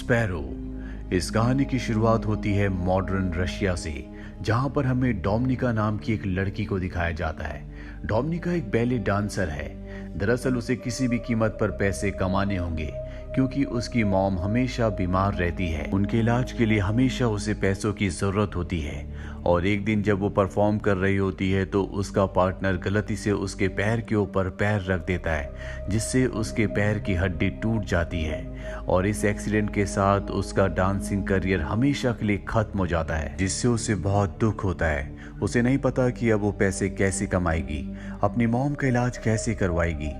Sparrow. इस कहानी की शुरुआत होती है मॉडर्न रशिया से, जहां पर हमें डोमिनिका नाम की एक लड़की को दिखाया जाता है। डोमिनिका एक बैले डांसर है। दरअसल उसे किसी भी कीमत पर पैसे कमाने होंगे, क्योंकि उसकी मॉम हमेशा बीमार रहती है। उनके इलाज के लिए हमेशा उसे पैसों की जरूरत होती है। और एक दिन जब वो परफॉर्म कर रही होती है तो उसका पार्टनर गलती से उसके पैर के ऊपर पैर रख देता है, जिससे उसके पैर की हड्डी टूट जाती है। और इस एक्सीडेंट के साथ उसका डांसिंग करियर हमेशा के लिए खत्म हो जाता है, जिससे उसे बहुत दुख होता है। उसे नहीं पता कि अब वो पैसे कैसे कमाएगी, अपनी मॉम का इलाज कैसे करवाएगी।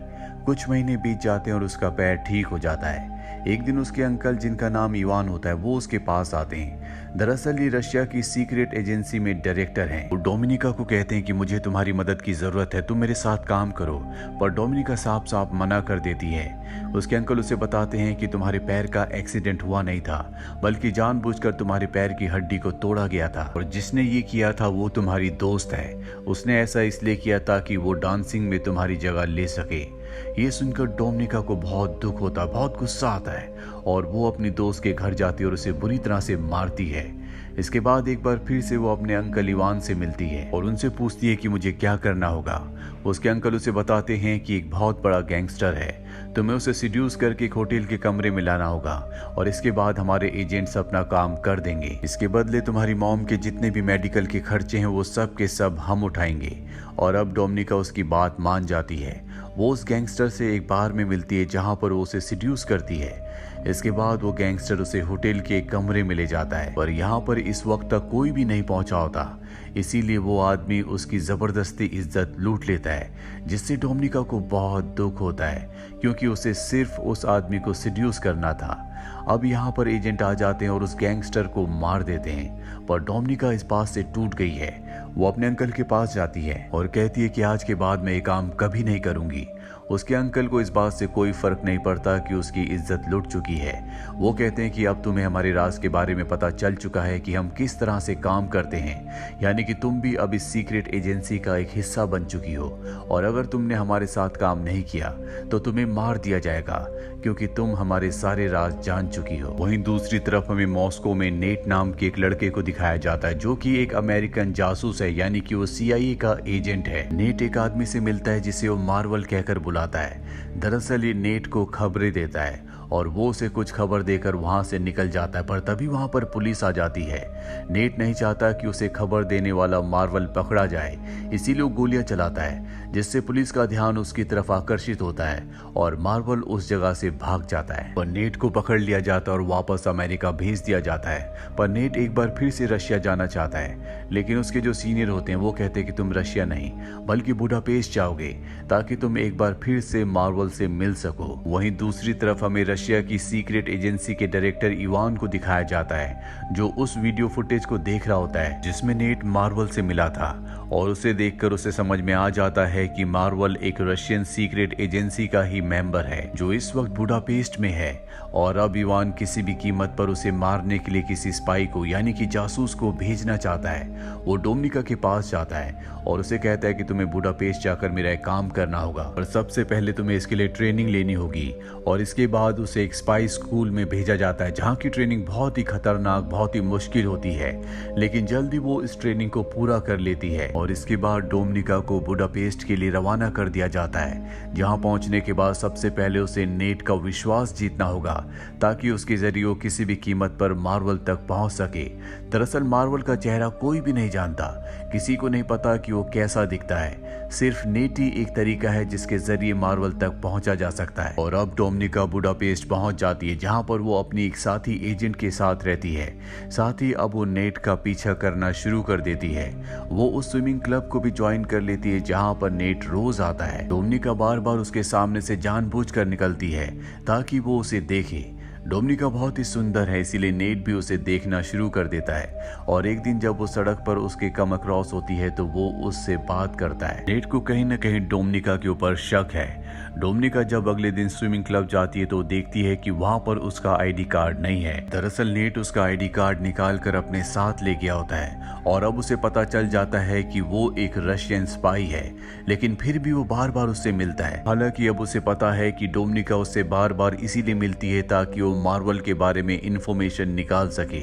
कुछ महीने बीत जाते हैं और उसका पैर ठीक हो जाता है। एक दिन उसके अंकल, जिनका नाम इवान होता है, वो उसके पास आते हैं। दरअसल ये रशिया की सीक्रेट एजेंसी में डायरेक्टर हैं। वो डोमिनिका को कहते हैं कि मुझे तुम्हारी मदद की जरूरत है, तुम मेरे साथ काम करो। पर डोमिनिका साफ साफ मना कर देती है। उसके अंकल उसे बताते हैं कि तुम्हारे पैर का एक्सीडेंट हुआ नहीं था, बल्कि जानबूझकर तुम्हारे पैर की हड्डी को तोड़ा गया था, और जिसने ये किया था वो तुम्हारी दोस्त है। उसने ऐसा इसलिए किया ताकि वो डांसिंग में तुम्हारी जगह ले सके। ये सुनकर डोमिनिका को बहुत दुख होता, बहुत गुस्सा आता है, और वो अपनी दोस्त के घर जाती है और उसे बुरी तरह से मारती है। इसके बाद एक बार फिर से वो अपने अंकल इवान से मिलती है और उनसे पूछती है कि मुझे क्या करना होगा। उसके अंकल उसे बताते हैं कि एक बहुत बड़ा गैंगस्टर है, तुम्हें उसे सिड्यूस करके एक होटल के कमरे में लाना होगा, और इसके बाद हमारे एजेंट्स अपना काम कर देंगे। इसके बदले तुम्हारी मॉम के जितने भी मेडिकल के खर्चे हैं वो सब के सब हम उठाएंगे। और अब डोमिनिका उसकी बात मान जाती है। वो उस गैंगस्टर से एक बार में मिलती है जहां पर वो उसे सिड्यूस करती है। इसके बाद वो गैंगस्टर उसे होटल के एक कमरे में ले जाता है, पर यहाँ पर इस वक्त तक कोई भी नहीं पहुंचा होता। इसीलिए वो आदमी उसकी जबरदस्ती इज्जत लूट लेता है, जिससे डोमिनिका को बहुत दुख होता है, क्योंकि उसे सिर्फ उस आदमी को सिड्यूस करना था। अब यहाँ पर एजेंट आ जाते हैं और उस गैंगस्टर को मार देते हैं, पर डोमिनिका इस बात से टूट गई है। वो अपने अंकल के पास जाती है और कहती है कि आज के बाद मैं ये काम कभी नहीं करूंगी। उसके अंकल को इस बात से कोई फर्क नहीं पड़ता कि उसकी इज्जत लुट चुकी है। वो कहते हैं कि अब तुम्हें हमारे राज के बारे में पता चल चुका है कि हम किस तरह से काम करते हैं, यानी कि तुम भी अब इस सीक्रेट एजेंसी का एक हिस्सा बन चुकी हो, और अगर तुमने हमारे साथ काम नहीं किया तो तुम्हें मार दिया जाएगा, क्योंकि तुम हमारे सारे राज जान चुकी हो। वहीं दूसरी तरफ हमें मॉस्को में नेट नाम के एक लड़के को दिखाया जाता है, जो कि एक अमेरिकन जासूस है, यानी कि वो CIA का एजेंट है। नेट एक आदमी से मिलता है जिसे वो मार्वल कहकर बुलाता है। दरअसल ये नेट को खबरें देता है और वो उसे कुछ खबर देकर वहां से निकल जाता है, पर तभी वहां पर पुलिस आ जाती है। नेट नहीं चाहता कि उसे खबर देने वाला मार्वल पकड़ा जाए, इसीलिए वो गोलियां चलाता है, जिससे पुलिस का ध्यान उसकी तरफ आकर्षित होता है और मार्वल उस जगह से भाग जाता है। पर नेट को पकड़ लिया जाता है और वापस अमेरिका भेज दिया जाता है। पर नेट एक बार फिर से रशिया जाना चाहता है, लेकिन उसके जो सीनियर होते हैं वो कहते हैं कि तुम रशिया नहीं बल्कि बुडापेस्ट जाओगे, ताकि तुम एक बार फिर से मार्वल से मिल सको। वहीं दूसरी तरफ हमें रशिया की सीक्रेट एजेंसी के डायरेक्टर इवान को दिखाया जाता है, जो उस वीडियो फुटेज को देख रहा होता है जिसमें नेट मार्वल से मिला था, और उसे देखकर उसे समझ में आ जाता है कि मार्वल एक रशियन सीक्रेट एजेंसी का ही मेंबर है, जो इस वक्त बुडापेस्ट में है। और अब इवान किसी भी कीमत पर उसे मारने के लिए किसी स्पाई को, यानी कि जासूस को भेजना चाहता है। वो डोमिनिका के पास जाता है और उसे कहता है कि तुम्हें बुडापेस्ट जाकर मेरा एक काम करना होगा, और सबसे पहले तुम्हें इसके लिए ट्रेनिंग लेनी होगी। और इसके बाद उसे एक स्पाई स्कूल में भेजा जाता है, जहाँ की ट्रेनिंग बहुत ही खतरनाक, बहुत ही मुश्किल होती है, लेकिन जल्दी वो इस ट्रेनिंग को पूरा कर लेती है। और इसके बाद डोमिनिका को बुडापेस्ट के लिए रवाना कर दिया जाता है, जहाँ पहुंचने के बाद सबसे पहले उसे नेट का विश्वास जीतना होगा, ताकि उसके जरिए वो किसी भी कीमत पर मार्वल तक पहुंच सके। दरअसल मार्वल का चेहरा कोई भी नहीं जानता, किसी को नहीं पता कि वो कैसा दिखता है, सिर्फ नेट ही एक तरीका है जिसके जरिए मार्वल तक पहुंचा जा सकता है। और अब डोमिनिका बुडापेस्ट पहुंच जाती है, जहां पर वो अपनी एक साथी एजेंट के साथ रहती है। साथ ही अब वो नेट का पीछा करना शुरू कर देती है। वो उस स्विमिंग क्लब को भी ज्वाइन कर लेती है जहां पर नेट रोज आता है। डोमिनिका बार बार उसके सामने से जानबूझकर निकलती है ताकि वो उसे देखे। डोमिनिका बहुत ही सुंदर है, इसीलिए नेट भी उसे देखना शुरू कर देता है। और एक दिन जब वो सड़क पर उसके कम अक्रॉस होती है तो वो उससे बात करता है। नेट को कहीं न कहीं डोमिनिका के ऊपर शक है। डोमिनिका जब अगले दिन स्विमिंग क्लब जाती है तो देखती है कि वहां पर उसका ID कार्ड नहीं है। दरअसल नेट उसका ID कार्ड निकाल कर अपने साथ ले गया होता है और अब उसे पता चल जाता है कि वो एक रशियन स्पाई है, लेकिन फिर भी वो बार बार उससे मिलता है। हालांकि अब उसे पता है कि डोमिनिका उससे बार बार इसीलिए मिलती है ताकि वो मार्वल के बारे में इंफॉर्मेशन निकाल सके।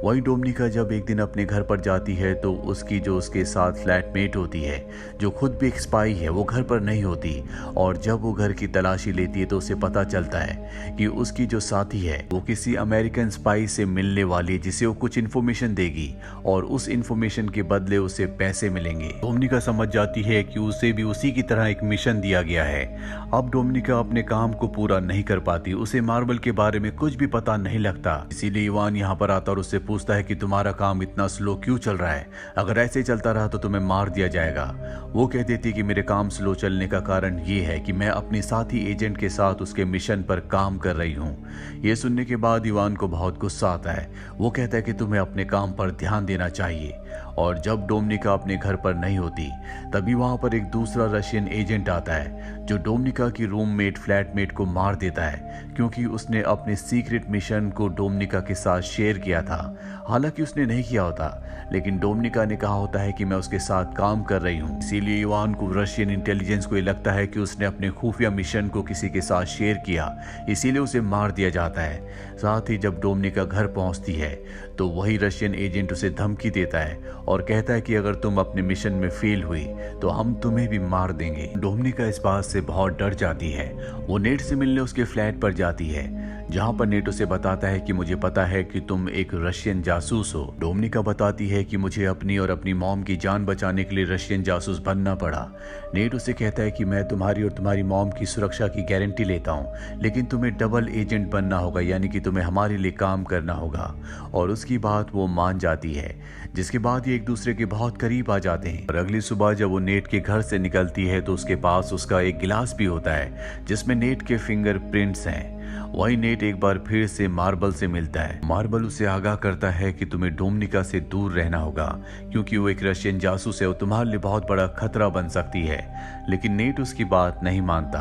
वहीं डोमिनिका जब एक दिन अपने घर पर जाती है तो उसकी जो उसके साथ फ्लैटमेट होती है, जो खुद भी एक स्पाई है, वो घर पर नहीं होती। और जब वो घर की तलाशी लेती है तो उसे पता चलता है कि उसकी जो साथी है वो किसी अमेरिकन स्पाई से मिलने वाली है, जिसे वो कुछ इन्फॉर्मेशन देगी और उस इन्फॉर्मेशन के बदले उसे पैसे मिलेंगे। डोमिनिका समझ जाती है कि उसे भी उसी की तरह एक मिशन दिया गया है। अब डोमिनिका अपने काम को पूरा नहीं कर पाती, उसे मार्वल के बारे में कुछ भी पता नहीं लगता। इसीलिए इवान यहाँ पर आता और उससे पूछता है कि तुम्हारा काम इतना स्लो क्यों चल रहा है, अगर ऐसे चलता रहा तो तुम्हें मार दिया जाएगा। वो कह देती कि मेरे काम स्लो चलने का कारण ये है कि मैं अपने साथी एजेंट के साथ उसके मिशन पर काम कर रही हूँ। ये सुनने के बाद इवान को बहुत गुस्सा आता है। वो कहता है कि तुम्हें अपने काम पर ध्यान देना चाहिए। और जब डोमिनिका अपने घर पर नहीं होती तभी वहां पर एक दूसरा रशियन एजेंट आता है जो डोमिनिका की रूममेट फ्लैटमेट को मार देता है, क्योंकि उसने अपने सीक्रेट मिशन को डोमिनिका के साथ शेयर किया था। हालांकि उसने नहीं किया होता, लेकिन डोमिनिका ने कहा होता है कि मैं उसके साथ काम कर रही हूँ। इसीलिए इवान को रशियन इंटेलिजेंस को ये लगता है कि उसने अपने खुफिया मिशन को किसी के साथ शेयर किया, इसीलिए उसे मार दिया जाता है। साथ ही जब डोमिनिका घर पहुंचती है तो वही रशियन एजेंट उसे धमकी देता है और कहता है कि अगर तुम अपने मिशन में फेल हुई तो हम तुम्हें भी मार देंगे। डोमिनिका इस बात से बहुत डर जाती है। वो नेट से मिलने उसके फ्लैट पर जाती है, जहां पर नेट उसे बताता है कि मुझे पता है कि तुम एक रशियन जासूस हो। डोमिनिका बताती है कि मुझे अपनी और अपनी मॉम की जान बचाने के लिए रशियन जासूस बनना पड़ा। नेट उसे कहता है कि मैं तुम्हारी और तुम्हारी मॉम की सुरक्षा की गारंटी लेता हूँ, लेकिन तुम्हें डबल एजेंट बनना होगा, यानी कि तुम्हें हमारे लिए काम करना होगा। और उसकी बात वो मान जाती है, जिसके बाद ये एक दूसरे के बहुत करीब आ जाते हैं। और अगली सुबह जब वो नेट के घर से निकलती है तो उसके पास उसका एक गिलास भी होता है जिसमें नेट के फिंगरप्रिंट्स हैं। वही नेट एक बार फिर से मार्बल से मिलता है। मार्बल उसे आगाह करता है कि तुम्हें डोमिनिका से दूर रहना होगा, क्योंकि वो एक रशियन जासूस है, वो तुम्हारे लिए बहुत बड़ा खतरा बन सकती है। लेकिन नेट उसकी बात नहीं मानता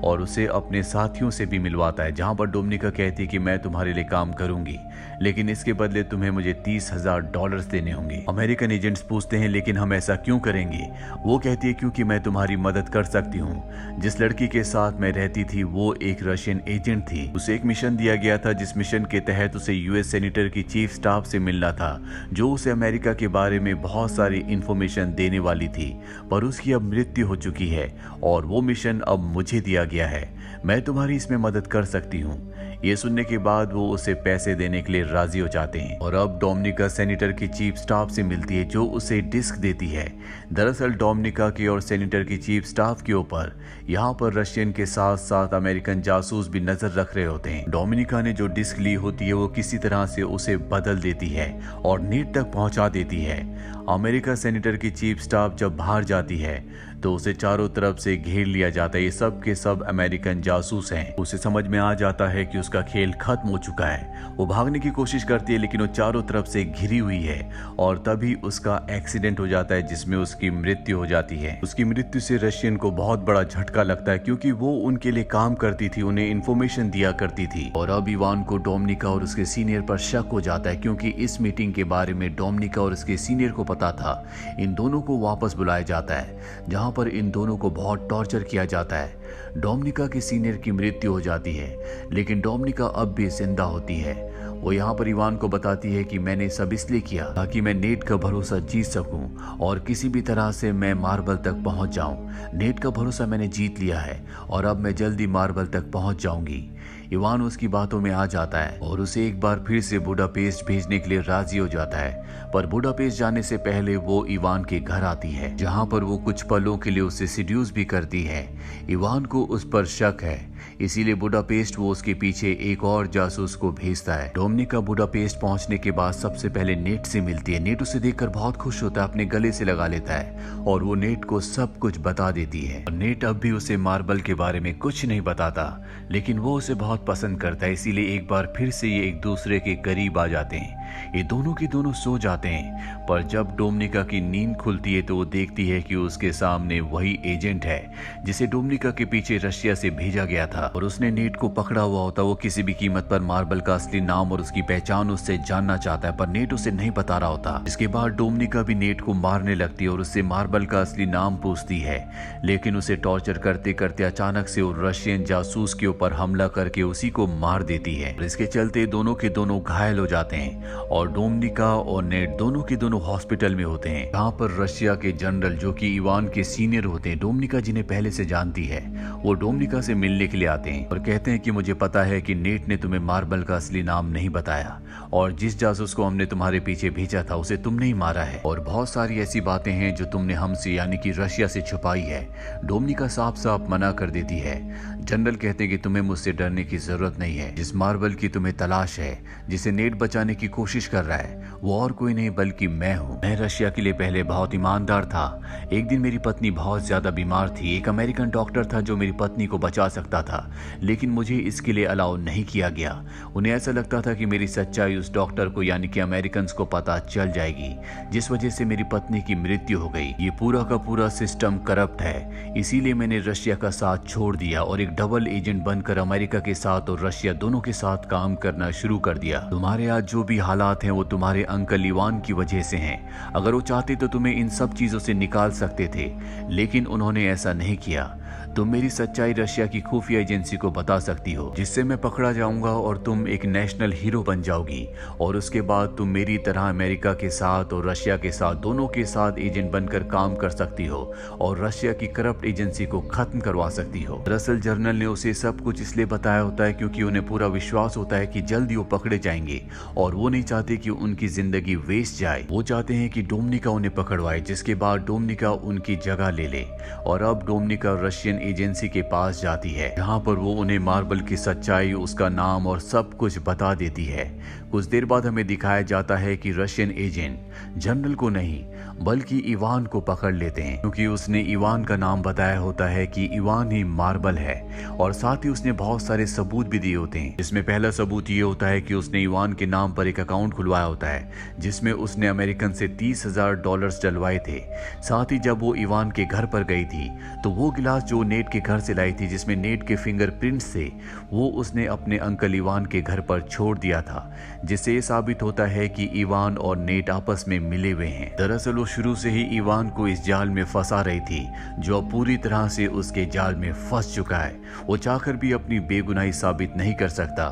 और उसे अपने साथियों से भी मिलवाता है, जहां पर डोमिनिका कहती है कि मैं तुम्हारे लिए काम करूंगी, लेकिन इसके बदले तुम्हें मुझे $30,000 देने होंगे। अमेरिकन एजेंट्स पूछते हैं लेकिन हम ऐसा क्यों करेंगे? वो कहती है क्योंकि मैं तुम्हारी मदद कर सकती हूँ। जिस लड़की के साथ मैं रहती थी वो एक रशियन एजेंट थी। उसे एक मिशन दिया गया था, जिस मिशन के तहत उसे यूएस सेनेटर की चीफ स्टाफ से मिलना था, जो उसे अमेरिका के बारे में बहुत सारी इंफॉर्मेशन देने वाली थी, पर उसकी अब मृत्यु हो चुकी है और वो मिशन अब मुझे दिया गया है। मैं तुम्हारी इसमें मदद कर सकती हूँ। ये सुनने के बाद वो उसे पैसे देने के लिए राजी हो जाते हैं। और अब डोमिनिका सेनेटर की चीफ स्टाफ से मिलती है, जो उसे डिस्क देती है। दरअसल डोमिनिका की और सेनेटर की चीफ स्टाफ के ऊपर यहाँ पर रशियन के साथ साथ अमेरिकन जासूस भी नजर रख रहे होते हैं। डोमिनिका ने जो डिस्क ली होती है वो किसी तरह से उसे बदल देती है और नेट तक पहुंचा देती है। अमेरिका सेनेटर की चीफ स्टाफ जब बाहर जाती है तो उसे चारों तरफ से घेर लिया जाता है। ये सब के सब अमेरिकन जासूस हैं। उसे समझ में आ जाता है कि उसका खेल खत्म हो चुका है। वो भागने की कोशिश करती है लेकिन वो चारों तरफ से घिरी हुई है और तभी उसका एक्सीडेंट हो जाता है जिसमें उसकी मृत्यु हो जाती है। उसकी मृत्यु से रशियन को बहुत बड़ा झटका लगता है, क्योंकि वो उनके लिए काम करती थी, उन्हें इंफॉर्मेशन दिया करती थी। और अब इवान को डोमिनिका और उसके सीनियर पर शक हो जाता है, क्योंकि इस मीटिंग के बारे में डोमिनिका और उसके सीनियर को पता था। इन दोनों को वापस बुलाया जाता है, जहां पर इन दोनों को बहुत टॉर्चर किया जाता है। डोमिनिका के सीनियर की मृत्यु हो जाती है, लेकिन डोमिनिका अब भी जिंदा होती है। वो यहाँ पर इवान को बताती है कि मैंने सब इसलिए किया ताकि मैं नेट का भरोसा जीत सकूं और किसी भी तरह से मैं मार्बल तक पहुंच जाऊं। नेट का भरोसा मैंने जीत लिया है और अब मैं जल्दी मार्बल तक पहुंच जाऊंगी। इवान उसकी बातों में आ जाता है और उसे एक बार फिर से बुडापेस्ट भेजने के लिए राजी हो जाता है। पर बुडापेस्ट जाने से पहले वो इवान के घर आती है, जहां पर वो कुछ पलों के लिए उसे सिड्यूस भी करती है। इवान को उस पर शक है, इसीलिए बुडापेस्ट वो उसके पीछे एक और जासूस को भेजता है। डोमिनिका बुडापेस्ट पहुंचने के बाद सबसे पहले नेट से मिलती है। नेट उसे देखकर बहुत खुश होता है, अपने गले से लगा लेता है और वो नेट को सब कुछ बता देती है। नेट अब भी उसे मार्बल के बारे में कुछ नहीं बताता, लेकिन वो उसे बहुत पसंद करता है, इसीलिए एक बार फिर से ये एक दूसरे के करीब आ जाते हैं। ये दोनों के दोनों सो जाते हैं, पर जब डोमिनिका की नींद खुलती है तो वो देखती है कि उसके सामने वही एजेंट है जिसे डोमिनिका के पीछे रशिया से भेजा गया था और उसने नेट को पकड़ा हुआ होता। वो किसी भी कीमत पर मार्बल का असली नाम और उसकी पहचान उससे जानना चाहता है, पर नेट उसे नहीं बता रहा होता। इसके बाद डोमिनिका भी नेट को मारने लगती है और उससे मार्बल का असली नाम पूछती है, लेकिन उसे टॉर्चर करते करते अचानक से वो रशियन जासूस के ऊपर हमला करके उसी को मार देती है। इसके चलते दोनों के दोनों घायल हो जाते हैं और डोमिनिका और नेट दोनों के दोनों हॉस्पिटल में होते हैं, जहाँ पर रशिया के जनरल जो कि इवान के सीनियर होते हैं, डोमिनिका जिन्हें पहले से जानती है, वो डोमिनिका से मिलने के लिए आते हैं और कहते हैं कि मुझे पता है कि नेट ने तुम्हें मार्बल का असली नाम नहीं बताया और जिस जासूस को हमने तुम्हारे पीछे भेजा था उसे तुमने ही मारा है और बहुत सारी ऐसी बातें हैं जो तुमने हमसे यानी कि रशिया से छुपाई है। डोमिनिका साफ साफ मना कर देती है। जनरल कहते हैं कि तुम्हें मुझसे डरने की जरूरत नहीं है। जिस मार्बल की तुम्हें तलाश है, जिसे नेट बचाने की कोशिश कर रहा है, वो और कोई नहीं बल्कि मैं हूँ। मैं रशिया के लिए पहले बहुत ईमानदार था। एक दिन मेरी पत्नी बहुत ज्यादा बीमार थी। एक अमेरिकन डॉक्टर था जो मेरी पत्नी को बचा सकता था, लेकिन मुझे इसके लिए अलाउ नहीं किया गया। उन्हें ऐसा लगता था कि मेरी सच्चाई उस डॉक्टर को यानी कि अमेरिकन को पता चल जाएगी, जिस वजह से मेरी पत्नी की मृत्यु हो गई। ये पूरा का पूरा सिस्टम करप्ट है, इसीलिए मैंने रशिया का साथ छोड़ दिया और एक डबल एजेंट बनकर अमेरिका के साथ और रशिया दोनों के साथ काम करना शुरू कर दिया। तुम्हारे आज जो भी हालात हैं वो तुम्हारे अंकल इवान की वजह से हैं। अगर वो चाहते तो तुम्हें इन सब चीजों से निकाल सकते थे, लेकिन उन्होंने ऐसा नहीं किया। तुम मेरी सच्चाई रशिया की खुफिया एजेंसी को बता सकती हो, जिससे मैं पकड़ा जाऊंगा और तुम एक नेशनल हीरो बन जाओगी और उसके बाद तुम मेरी तरह अमेरिका के साथ और रशिया के साथ दोनों के साथ एजेंट बनकर काम कर सकती हो और रशिया की करप्ट एजेंसी को खत्म करवा सकती हो। दरअसल जनरल ने उसे सब कुछ इसलिए बताया होता है क्योंकि उन्हें पूरा विश्वास होता है कि जल्दी वो पकड़े जाएंगे और वो नहीं चाहते कि उनकी जिंदगी वेस्ट जाए। वो चाहते हैं कि डोमिनिका उन्हें पकड़वाए, जिसके बाद डोमिनिका उनकी जगह ले ले और अब डोमिनिका रशियन एजेंसी के पास जाती है, जहां पर वो उन्हें मार्बल की सच्चाई, उसका नाम और सब कुछ बता देती है। कुछ देर बाद हमें दिखाया जाता है कि रशियन एजेंट जनरल को नहीं बल्कि इवान को पकड़ लेते हैं, क्योंकि उसने इवान का नाम बताया होता है कि इवान ही मार्बल है और साथ ही उसने बहुत सारे सबूत भी दिए होते हैं, जिसमें पहला सबूत ये होता है कि उसने इवान के नाम पर एक अकाउंट खुलवाया होता है जिसमें उसने अमेरिकन से $30,000 डलवाए थे। साथ ही जब वो इवान के घर पर गई थी तो वो गिलास जो नेट के घर से लाई थी जिसमें नेट के फिंगरप्रिंट्स थे, वो उसने अपने अंकल इवान के घर पर छोड़ दिया था, जिससे ये साबित होता है कि इवान और नेट आपस में मिले हुए हैं। दरअसल वो शुरू से ही इवान को इस जाल में फंसा रही थी, जो अब पूरी तरह से उसके जाल में फंस चुका है। वो चाहकर भी अपनी बेगुनाही साबित नहीं कर सकता।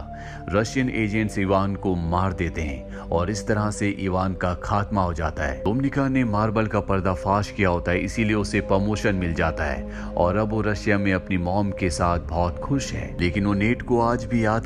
रशियन एजेंट्स इवान को मार देते हैं और इस तरह से इवान का खात्मा हो जाता है। डोमिनिका ने मार्बल का पर्दाफाश किया होता है, इसीलिए उसे प्रमोशन मिल जाता है और अब वो रशिया में अपनी मॉम के साथ बहुत खुश है, लेकिन वो नेट को आज भी याद